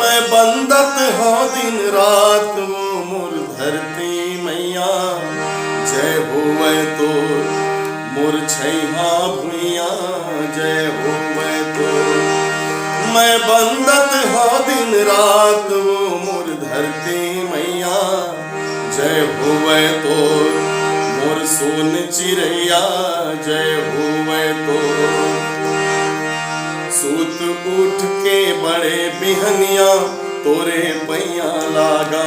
मैं बंदत हो दिन रात वो मोर धरती मैया, जय होवे तो मोर छैहा भुइया, जय होवे तो मैं बंदत हो दिन रात वो मोर धरती मैया, जय होवे तो मोर सोन चिड़ैया, जय होवे तो सूत उठ के बड़े बिहनिया तोरे पैया लागा,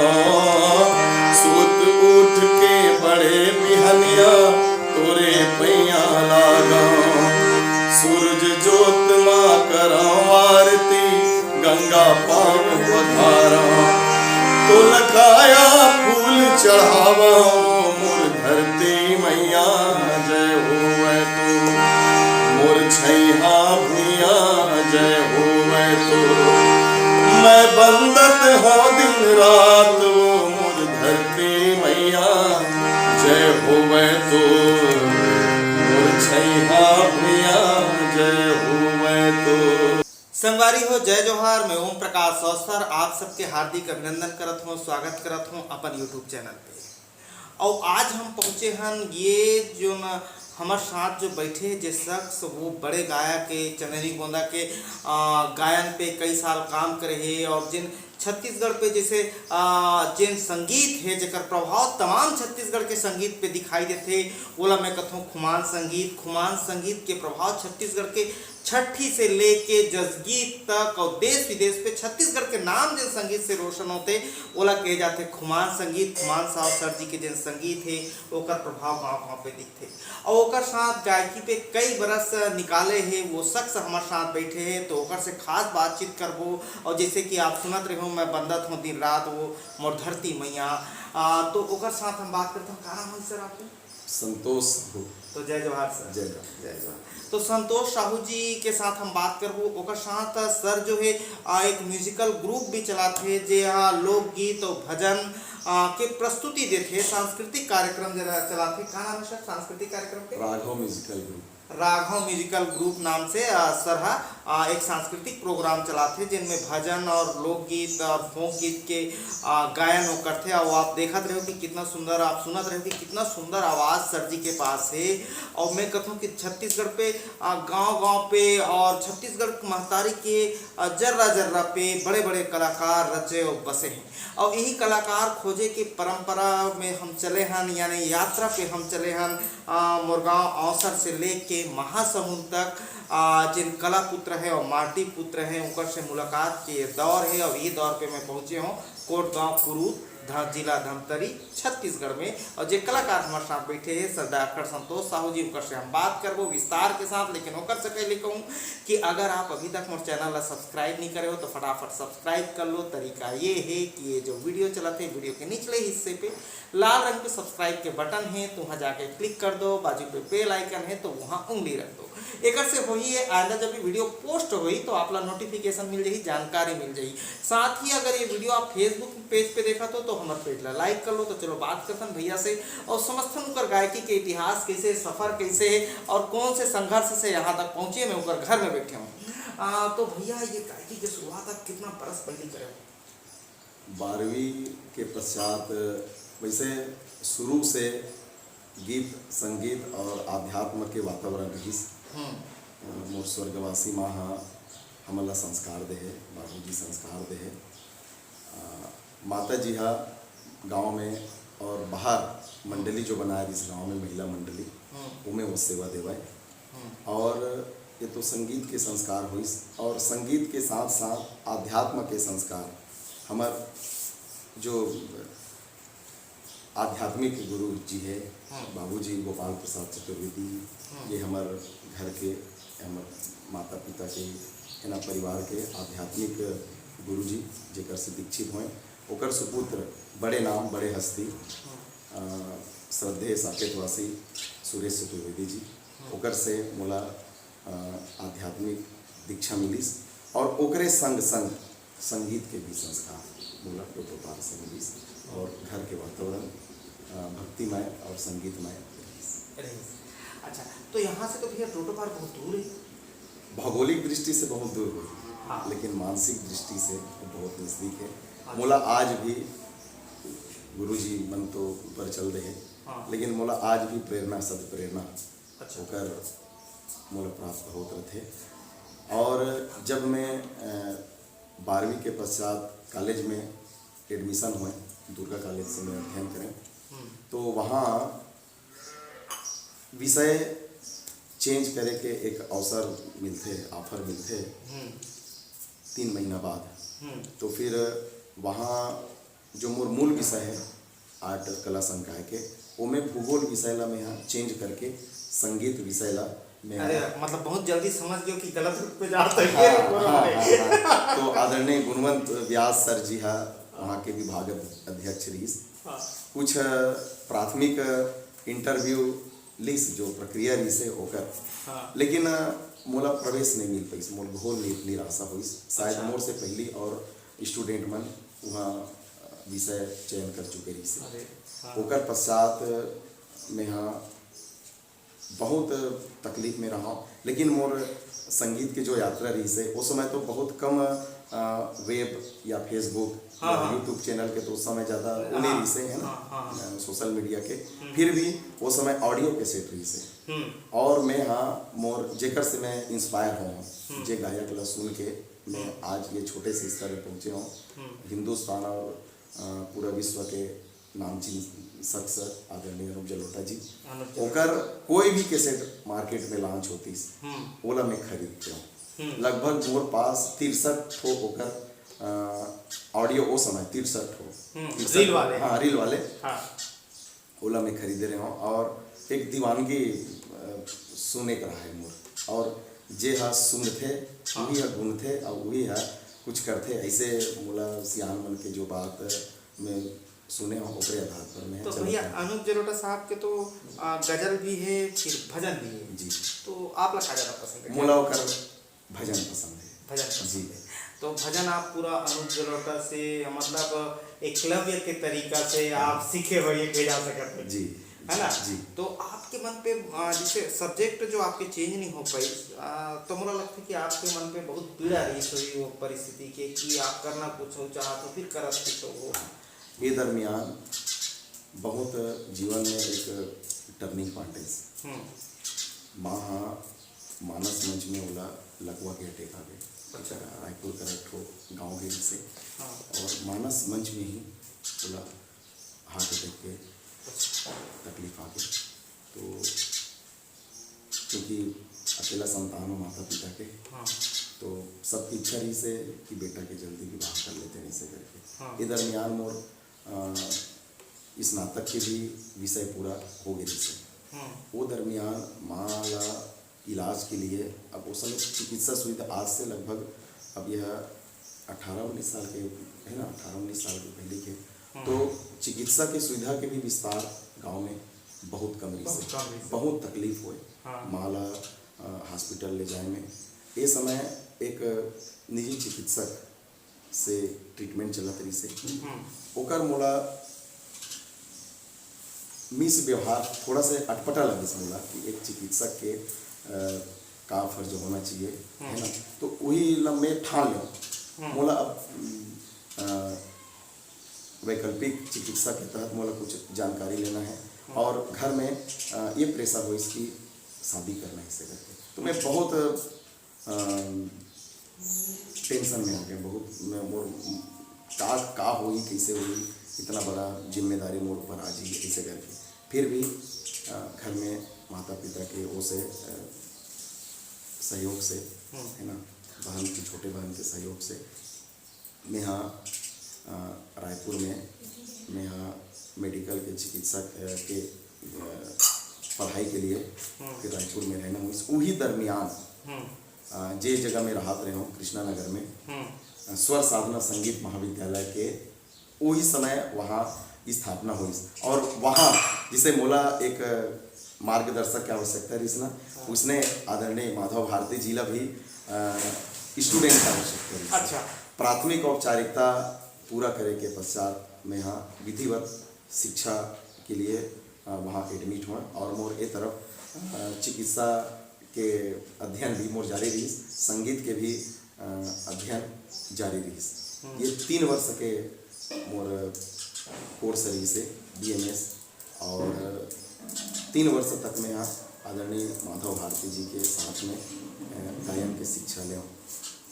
सूत उठ के बड़े बिहनिया तोरे पैया लागा, सूरज जोत माँ करा आरती गंगा पान पधारा, तो लगाया फूल चढ़ावा मोर धरती मैया, जय होवे तो मोर छैहा भुइया, जय होवे तो मैं बंदत हो दिन रात वो मोर धरती मैया, जय होवे तो मोर छैहा भुइया, जय होवे तो। संगवारी हो जय जोहार। मैं ओम प्रकाश अवसर आप सबके हार्दिक अभिनंदन करत हूँ, स्वागत करत हूँ अपन यूट्यूब चैनल पे। और आज हम पहुँचे हन ये जो न हमारे साथ जो बैठे जे शख्स वो बड़े गायक के चंदनी गोंदा के गायन पे कई साल काम करे है, और जिन छत्तीसगढ़ पे जैसे जिन संगीत है जेकर प्रभाव तमाम छत्तीसगढ़ के संगीत पे दिखाई देते, बोला मैं कहूँ खुमान संगीत के प्रभाव छत्तीसगढ़ के छठी से लेके जसगीत तक और देश विदेश पे छत्तीसगढ़ के नाम जिन संगीत से रोशन होते ओला कहे जाते खुमान संगीत। खुमान साहब सर जी के जिन संगीत है ओकर प्रभाव गाँव पे दिखते, और ओकर साथ गायकी पे कई बरस निकाले है वो शख्स हमारे साथ बैठे हैं, तो ओकर से खास बातचीत करबो। और जैसे कि आप सुनत रहे हो मैं बंदत हूँ दिन रात वो मोर धरती मैया, तो ओकर साथ हम बात करते हैं। क्या नाम है सर आपको? संतोष साहू। तो जय जोहार सर। जय जोहार। तो संतोष साहू जी के साथ हम बात करबो। ओकर साथ सर जो है एक म्यूजिकल ग्रुप भी चलाते जे लोकगीत और भजन के प्रस्तुति देते, सांस्कृतिक कार्यक्रम जरा चलाते। क्या नाम है सर सांस्कृतिक कार्यक्रम के? Raghav musical group. Raghav musical group नाम से सर एक सांस्कृतिक प्रोग्राम चलाते जिनमें भजन और लोकगीत और फोक गीत के गायन वो करते। और आप देखते रहो कि कितना सुंदर, आप सुनत रहो कि कितना सुंदर आवाज़ सर जी के पास है। और मैं कहूँ कि छत्तीसगढ़ पे गांव-गांव पे और छत्तीसगढ़ महतारी के जर्रा जर्रा पे बड़े बड़े कलाकार रचे और बसे हैं, और यही कलाकार खोजे की परंपरा में हम चले हैं, यानी यात्रा पे हम चले हैं मुरगांव अवसर से लेके महासमुंद तक। जिन कला पुत्र है और माटी पुत्र है उनकर से मुलाकात के दौर है, और ये दौर पे मैं पहुँचे हूँ कोटगांव कुरूद जिला धमतरी छत्तीसगढ़ में। और जो कलाकार हमारे साथ बैठे हैं सरदार संतोष साहू जी, उनकर से हम बात करबो विस्तार के साथ। लेकिन होकर से पहले कहूँ कि अगर आप अभी तक मोर चैनल सब्सक्राइब नहीं करे हो तो फटाफट सब्सक्राइब कर लो। तरीका ये है कि ये जो वीडियो चलाते हैं वीडियो के निचले हिस्से पे लाल रंग पे सब्सक्राइब के बटन है तो वहाँ जाके क्लिक कर दो, बाजू पे बेल आइकन है तो वहाँ उंगली रख दो। एक से होई आइंदा जब भी वीडियो पोस्ट होई तो आपला नोटिफिकेशन मिल जाही, जानकारी मिल जाही। साथ ही अगर ये वीडियो आप फेसबुक पेज पे देखा तो हमारे पेज ला लाइक कर लो। तो चलो बात करते हैं भैया से और समझते हैं उनकर गायकी के इतिहास कैसे, सफर कैसे और कौन से संघर्ष से यहाँ तक पहुँचे। मैं उनकर घर में बैठे हूँ। तो भैया ये गायकी की शुरुआत आप कितना बरस पहले करे? 12वीं के पश्चात वैसे शुरू से गीत संगीत और आध्यात्म के वातावरण रही। मोर स्वर्गवासी माँ हमला संस्कार दे है, बाबूजी संस्कार दे है। माता जी गांव में और बाहर मंडली जो बनाया जिस गांव में महिला मंडली उमें वो सेवा देवाए। और ये तो संगीत के संस्कार हुई, और संगीत के साथ साथ आध्यात्म के संस्कार हमार जो आध्यात्मिक गुरु जी है बाबूजी गोपाल प्रसाद चतुर्वेदी, ये हमारे घर के माता पिता के एना परिवार के आध्यात्मिक गुरु जी जेकर से दीक्षित हुए। ओकर सुपुत्र बड़े नाम बड़े हस्ती श्रद्धेय साकेतवासी सुरेश चतुर्वेदी जी, ओकर से मोला आध्यात्मिक दीक्षा मिलीस। और ओकरे संग संग संगीत के भी संस्कार मोला टोटोपार से मिलीस, और घर के वातावरण भक्तिमय और संगीतमय। अच्छा, तो यहाँ से तो भैया टोटोपार बहुत दूर है। भौगोलिक दृष्टि से बहुत दूर हुई, लेकिन मानसिक दृष्टि से बहुत नज़दीक है। मोला आज भी गुरुजी मन तो ऊपर चल रहे हैं, हाँ। लेकिन मोला आज भी प्रेरणा सद प्रेरणा अच्छा। होकर मोला प्राप्त होत रहते। और जब मैं 12वीं के पश्चात कॉलेज में एडमिशन हुए, दुर्गा कॉलेज से मैं अध्ययन करें, तो वहाँ विषय चेंज करे के एक अवसर मिलते, ऑफर मिलते 3 महीना बाद। तो फिर वहाँ जो मोर मूल विषय है आर्ट कला संकाय के, वो मैं भूगोल विषय ला मैं यहाँ चेंज करके संगीत विषय ला मैं, अरे मतलब बहुत जल्दी समझ गए कि गलत रूट पे जाते हैं। हाँ। तो आदरणीय गुणवंत व्यास सर जी हाँ वहाँ के विभाग अध्यक्ष रहीस। कुछ प्राथमिक इंटरव्यू लिस जो प्रक्रिया रही से होकर, लेकिन मोला प्रवेश नहीं मिल पाई, मोर घोल निराशा हुई। शायद मोर से पहली और स्टूडेंट मन वहाँ विषय चयन कर चुके रही से। ओकर पश्चात मैं यहाँ बहुत तकलीफ में रहा, लेकिन मोर संगीत के जो यात्रा रही से उस समय तो बहुत कम वेब या फेसबुक या यूट्यूब चैनल के तो उस समय ज़्यादा उन्हें रही से है ना, सोशल मीडिया के। फिर भी वो समय ऑडियो कैसेट रही से, और मैं हाँ मोर जेकर से मैं इंस्पायर हूँ, जे गायक ला सुन के मैं आज ये छोटे से स्तर पर पहुँचे हूँ। हिंदुस्तान और पूरा विश्व के नामचीन शख्स आदरणीय अनुप जलोटा जी, ओकर कोई भी कैसेट मार्केट में लॉन्च होती ओला मैं खरीदते हूँ। लगभग मोर पास 63 ठो ओकर ऑडियो वो समय 63 ठो रील वाले, हाँ रील वाले ओला मैं खरीदे रहे हूँ। और एक दीवानगी सुने का रहा है मोर, और जे हाँ सुन थे वही है गुण थे और वही है कुछ करते ऐसे मोला सियान मन के जो बात मैं सुने हो ओकरे आधार पर मैं तो भैया अनूप जलोटा साहब के तो गजल भी है, फिर भजन भी है जी। तो आप लोग का ज़्यादा पसंद है? मोला ओकर भजन पसंद है। भजन पसंद जी। है। तो भजन आप पूरा अनूप जलोटा से मतलब एकलव्य के तरीका से आप सीखे हुए ये कह जा सकते हैं, जी है ना जी। तो आपके मन पे जैसे सब्जेक्ट जो आपके चेंज नहीं हो पाई, तो मुझे लगता है कि आपके मन पे बहुत पीड़ा रही थी वो परिस्थिति के कि आप करना कुछ हो चाह तो फिर करत तो हो। ये दरमियान बहुत जीवन में एक टर्निंग पॉइंट है। मानस मंच में ओला लगवा के अटैक आ गए। अच्छा, रायपुर का एक ठो गाँव है से, और मानस मंच में ही ओला हार्ट अटैक के तकलीफ आ गई। तो क्योंकि अकेला संतान हो माता पिता के, तो सबकी इच्छा रही से कि बेटा के जल्दी विवाह कर लेते हैं ऐसे करके। ये दरमियान मोर स्नातक के भी विषय पूरा हो गए से, वो दरमियान माँ ला इलाज के लिए अब वो समय चिकित्सा सुविधा आज से लगभग अब यह 18-19 साल के है ना, 18-19 साल के पहले के, तो चिकित्सा की सुविधा के भी विस्तार गांव में बहुत कम रही से, बहुत तकलीफ हुए माला हॉस्पिटल ले जाए में। ये समय एक निजी चिकित्सक से ट्रीटमेंट चलत रही से, ओकर मोला मिस व्यवहार थोड़ा से अटपटा लगे से मोला कि एक चिकित्सक के का फर्ज होना चाहिए है ना। तो वही लम्बे ठान लो मोला अब वैकल्पिक चिकित्सा के तहत मोला कुछ जानकारी लेना है, और घर में ये प्रेशर हो इसकी शादी करना है इसे करके। तो मैं बहुत टेंशन में आ गया, बहुत मैं मोर का हुई कैसे हुई, इतना बड़ा जिम्मेदारी मोर ऊपर आ जी ऐसे करके। फिर भी घर में माता पिता के वो से सहयोग से है ना, बहन की छोटे बहन के सहयोग से मैं यहाँ रायपुर में मैं यहाँ मेडिकल के चिकित्सक के पढ़ाई के लिए फिर रायपुर में रहना हुई। वही दरमियान जे जगह में राहत रहे हूँ कृष्णा नगर में स्वर साधना संगीत महाविद्यालय के वही समय वहाँ स्थापना हुई, और वहाँ जिसे मोला एक मार्गदर्शक की आवश्यकता रही ना, उसने आदरणीय माधव भारती जी ला भी स्टूडेंट की आवश्यकता रही। अच्छा। प्राथमिक औपचारिकता पूरा करे के पश्चात मैं यहाँ विधिवत शिक्षा के लिए वहाँ एडमिट हुआ, और मोर ए तरफ चिकित्सा के अध्ययन भी मोर जारी रही, संगीत के भी अध्ययन जारी रही। ये 3 वर्ष के मोर कोर्स रही से BMS, और 3 वर्ष तक मैं यहाँ आदरणीय माधव भारती जी के साथ में गायन के शिक्षा ले।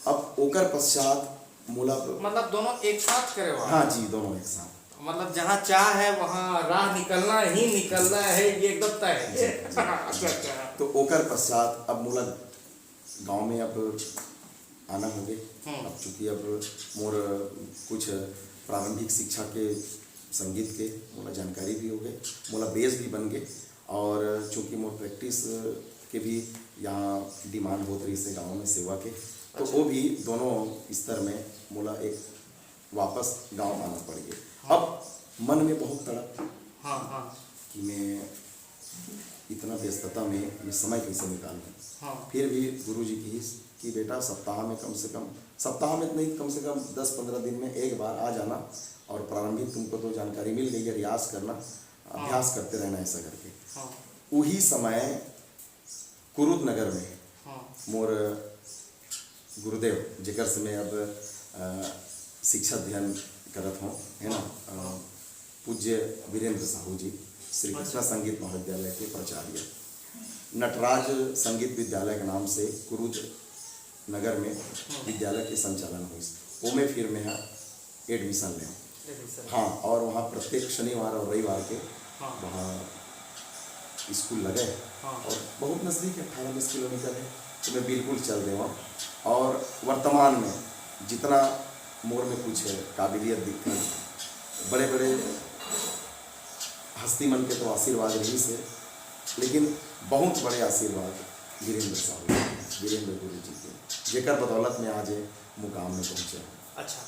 अब ओकर पश्चात मोला मतलब दोनों एक साथ करे हुआ? हाँ जी, दोनों एक साथ। मतलब जहाँ चाह है वहाँ राह निकलना ही निकलना है, ये एकदम तय है। अच्छा। तो ओकर पश्चात अब मोला गांव में अब आना हो गए। अब चूँकि अब मोर कुछ प्रारंभिक शिक्षा के संगीत के मोला जानकारी भी हो गए, मोला बेस भी बन गए, और चूँकि मोर प्रैक्टिस के भी यहाँ डिमांड होत रही से गाँव में सेवा के, तो वो भी दोनों स्तर में मोला एक वापस गांव आना पड़ गया। अब मन में बहुत तड़प कि मैं इतना व्यस्तता में मैं समय कैसे निकालूं। फिर भी गुरु जी की कि बेटा सप्ताह में कम से कम, सप्ताह में नहीं कम से कम 10-15 दिन में एक बार आ जाना, और प्रारंभिक तुमको तो जानकारी मिल गई है, रियाज करना, अभ्यास करते रहना ऐसा करके। वही समय कुरुद नगर में मोर गुरुदेव जेकर से मैं अब शिक्षा अध्ययन करत हूँ, है ना, पूज्य वीरेंद्र साहू जी, श्री कृष्णा संगीत महाविद्यालय के प्राचार्य, नटराज संगीत विद्यालय के नाम से कुरुद नगर में विद्यालय के संचालन हुई, वो में फिर मैं एडमिशन ले। हाँ, और वहाँ प्रत्येक शनिवार और रविवार के वहाँ स्कूल लगे, और बहुत नज़दीक है, 18-20 किलोमीटर है, तो मैं बिल्कुल चल देवा। और वर्तमान में जितना मोर में कुछ काबिलियत दिखती है, बड़े बड़े हस्ती मन के तो आशीर्वाद रही से, लेकिन बहुत बड़े आशीर्वाद वीरेंद्र साहू, वीरेंद्र गुरु जी के, जेकर बदौलत में आज मुकाम में पहुँचे। अच्छा।